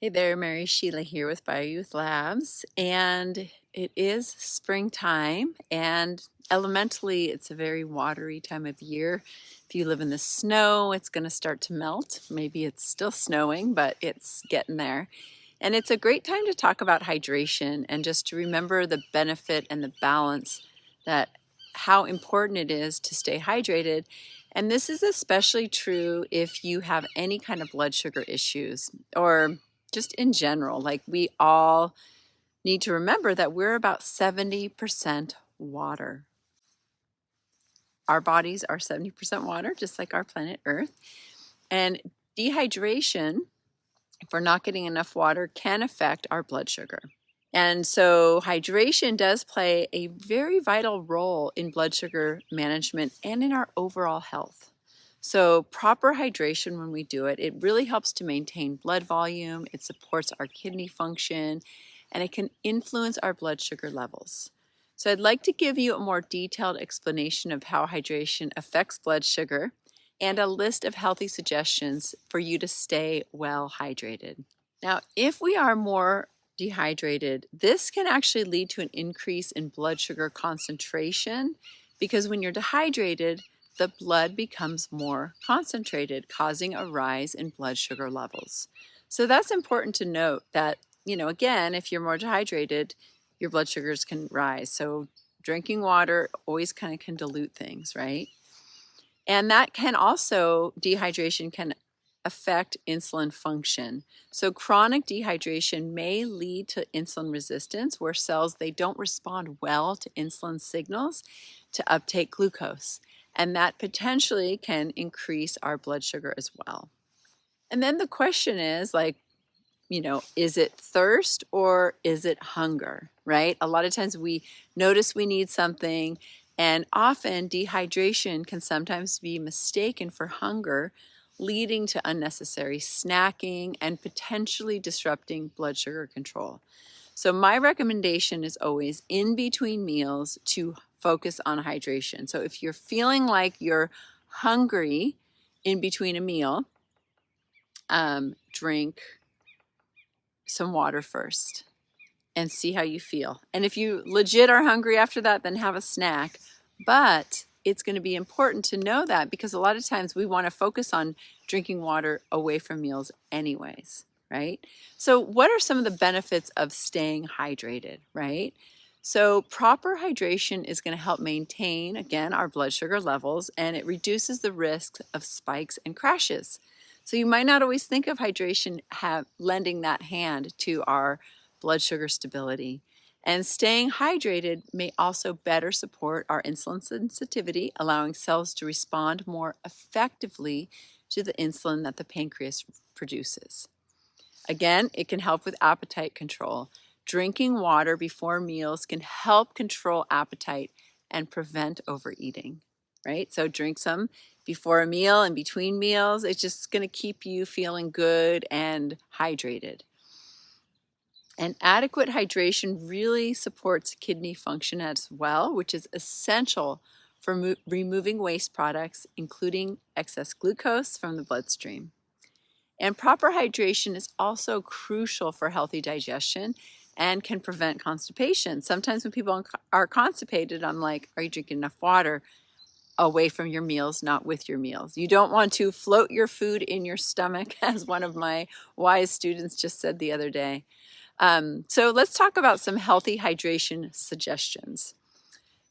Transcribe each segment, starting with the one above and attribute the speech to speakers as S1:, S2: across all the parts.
S1: Hey there, Mary Sheila here with BioYouth Labs, and it is springtime, and elementally it's a very watery time of year. If you live in the snow, it's going to start to melt. Maybe it's still snowing, but it's getting there. And it's a great time to talk about hydration and just to remember the benefit and the balance that how important it is to stay hydrated. And this is especially true if you have any kind of blood sugar issues or just in general. Like, we all need to remember that we're about 70% water. Our bodies are 70% water, just like our planet Earth. And dehydration, if we're not getting enough water, can affect our blood sugar. And so hydration does play a very vital role in blood sugar management and in our overall health. So proper hydration, when we do it, it really helps to maintain blood volume, it supports our kidney function, and it can influence our blood sugar levels. So I'd like to give you a more detailed explanation of how hydration affects blood sugar and a list of healthy suggestions for you to stay well hydrated. Now, if we are more dehydrated, this can actually lead to an increase in blood sugar concentration, because when you're dehydrated, the blood becomes more concentrated, causing a rise in blood sugar levels. So that's important to note that, again, if you're more dehydrated, your blood sugars can rise. So drinking water always kind of can dilute things, right? And that can also, dehydration can affect insulin function. So chronic dehydration may lead to insulin resistance, where cells, they don't respond well to insulin signals to uptake glucose. And that potentially can increase our blood sugar as well. And then the question is, is it thirst or is it hunger, right? A lot of times we notice we need something, and often dehydration can sometimes be mistaken for hunger, leading to unnecessary snacking and potentially disrupting blood sugar control. So my recommendation is always in between meals to focus on hydration. So if you're feeling like you're hungry in between a meal, drink some water first and see how you feel. And if you legit are hungry after that, then have a snack. But it's going to be important to know that, because a lot of times we want to focus on drinking water away from meals anyways, right? So what are some of the benefits of staying hydrated, right? So proper hydration is going to help maintain, again, our blood sugar levels, and it reduces the risk of spikes and crashes. So you might not always think of hydration lending that hand to our blood sugar stability. And staying hydrated may also better support our insulin sensitivity, allowing cells to respond more effectively to the insulin that the pancreas produces. Again, it can help with appetite control. Drinking water before meals can help control appetite and prevent overeating, right? So drink some before a meal and between meals. It's just going to keep you feeling good and hydrated. And adequate hydration really supports kidney function as well, which is essential for removing waste products, including excess glucose from the bloodstream. And proper hydration is also crucial for healthy digestion and can prevent constipation. Sometimes when people are constipated, I'm like, are you drinking enough water? Away from your meals, not with your meals. You don't want to float your food in your stomach, as one of my wise students just said the other day. So let's talk about some healthy hydration suggestions.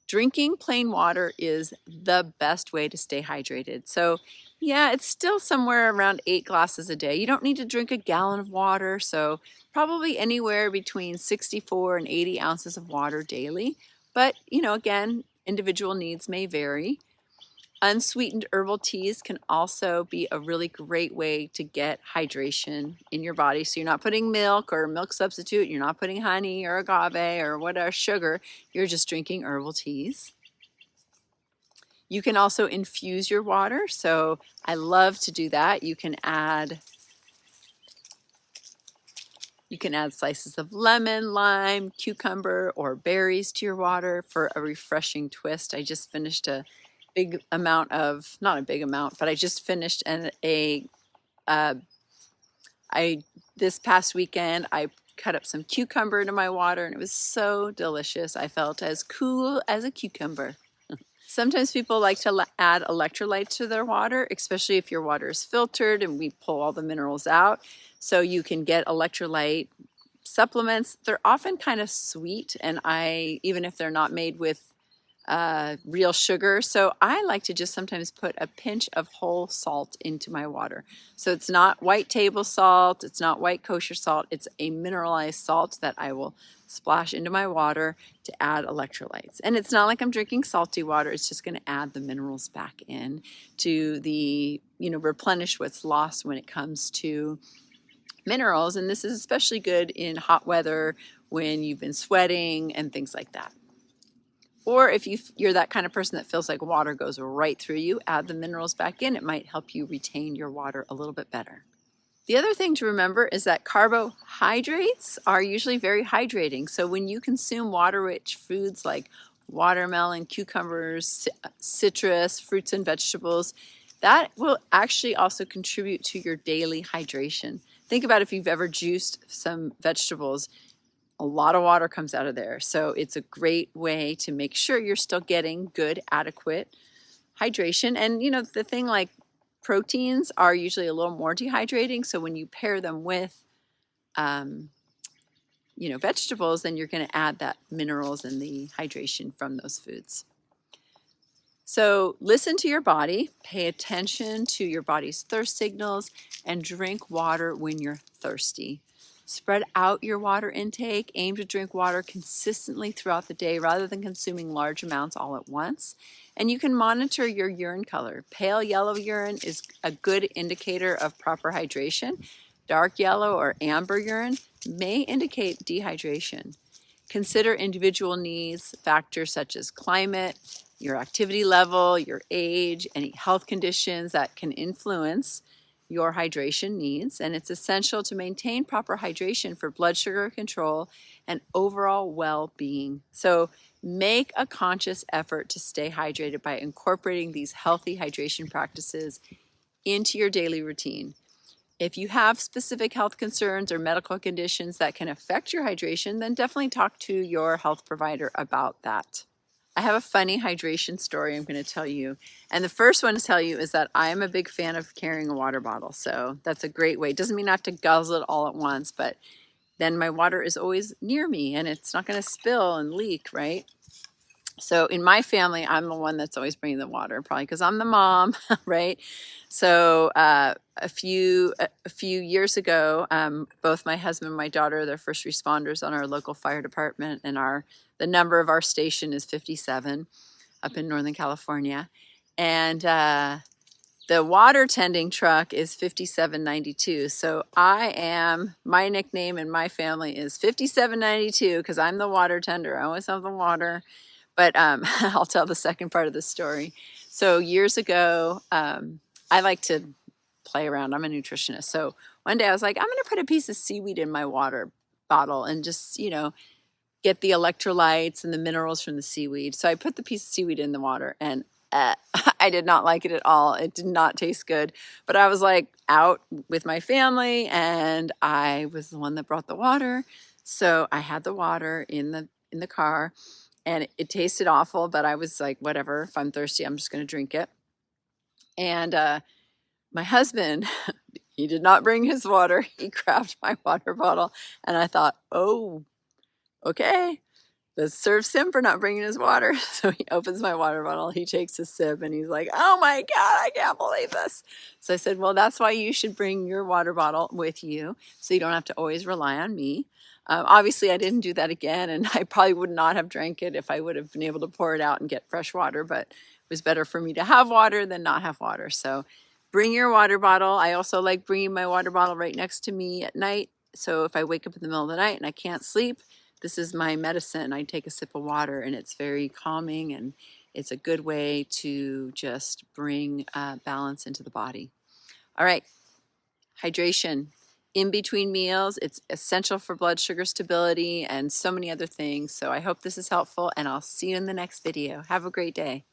S1: Drinking plain water is the best way to stay hydrated. So yeah, it's still somewhere around 8 glasses a day. You don't need to drink a gallon of water, so probably anywhere between 64 and 80 ounces of water daily. But, again, individual needs may vary. Unsweetened herbal teas can also be a really great way to get hydration in your body. So you're not putting milk or milk substitute, you're not putting honey or agave or whatever sugar, you're just drinking herbal teas. You can also infuse your water. So I love to do that. You can add slices of lemon, lime, cucumber, or berries to your water for a refreshing twist. I just finished a big amount of, not a big amount, but I just finished a This past weekend, I cut up some cucumber into my water and it was so delicious. I felt as cool as a cucumber. Sometimes people like to add electrolytes to their water, especially if your water is filtered and we pull all the minerals out. So you can get electrolyte supplements. They're often kind of sweet, and even if they're not made with real sugar. So I like to just sometimes put a pinch of whole salt into my water. So it's not white table salt, it's not white kosher salt, it's a mineralized salt that I will splash into my water to add electrolytes. And it's not like I'm drinking salty water, it's just gonna add the minerals back in to replenish what's lost when it comes to minerals. And this is especially good in hot weather when you've been sweating and things like that. Or if you're that kind of person that feels like water goes right through you, add the minerals back in. It might help you retain your water a little bit better. The other thing to remember is that carbohydrates are usually very hydrating. So when you consume water-rich foods like watermelon, cucumbers, citrus, fruits and vegetables, that will actually also contribute to your daily hydration. Think about if you've ever juiced some vegetables. A lot of water comes out of there. So it's a great way to make sure you're still getting good, adequate hydration. And the thing, like proteins are usually a little more dehydrating. So when you pair them with, vegetables, then you're going to add that minerals and the hydration from those foods. So listen to your body, pay attention to your body's thirst signals, and drink water when you're thirsty. Spread out your water intake. Aim to drink water consistently throughout the day rather than consuming large amounts all at once. And you can monitor your urine color. Pale yellow urine is a good indicator of proper hydration. Dark yellow or amber urine may indicate dehydration. Consider individual needs, factors such as climate, your activity level, your age, any health conditions that can influence your hydration needs, and it's essential to maintain proper hydration for blood sugar control and overall well-being. So make a conscious effort to stay hydrated by incorporating these healthy hydration practices into your daily routine. If you have specific health concerns or medical conditions that can affect your hydration, then definitely talk to your health provider about that. I have a funny hydration story I'm going to tell you. And the first one to tell you is that I am a big fan of carrying a water bottle. So that's a great way. It doesn't mean I have to guzzle it all at once, but then my water is always near me and it's not going to spill and leak, right? So in my family, I'm the one that's always bringing the water, probably because I'm the mom, right? So a few years ago, both my husband and my daughter, they're first responders on our local fire department, and the number of our station is 57 up in Northern California. And the water tending truck is 5792. So my nickname in my family is 5792 because I'm the water tender. I always have the water. But I'll tell the second part of the story. So years ago, I like to play around. I'm a nutritionist. So one day I was like, I'm going to put a piece of seaweed in my water bottle and just, get the electrolytes and the minerals from the seaweed. So I put the piece of seaweed in the water and I did not like it at all. It did not taste good. But I was like out with my family and I was the one that brought the water. So I had the water in the car. And it tasted awful, but I was like, whatever, if I'm thirsty, I'm just going to drink it. And my husband, he did not bring his water. He grabbed my water bottle. And I thought, oh, okay, this serves him for not bringing his water. So he opens my water bottle, he takes a sip, and he's like, oh my God, I can't believe this. So I said, well, that's why you should bring your water bottle with you so you don't have to always rely on me. Obviously, I didn't do that again, and I probably would not have drank it if I would have been able to pour it out and get fresh water, but it was better for me to have water than not have water. So bring your water bottle. I also like bringing my water bottle right next to me at night. So if I wake up in the middle of the night and I can't sleep, this is my medicine. I take a sip of water, and it's very calming, and it's a good way to just bring balance into the body. All right, hydration. In between meals, it's essential for blood sugar stability and so many other things. So I hope this is helpful, and I'll see you in the next video. Have a great day.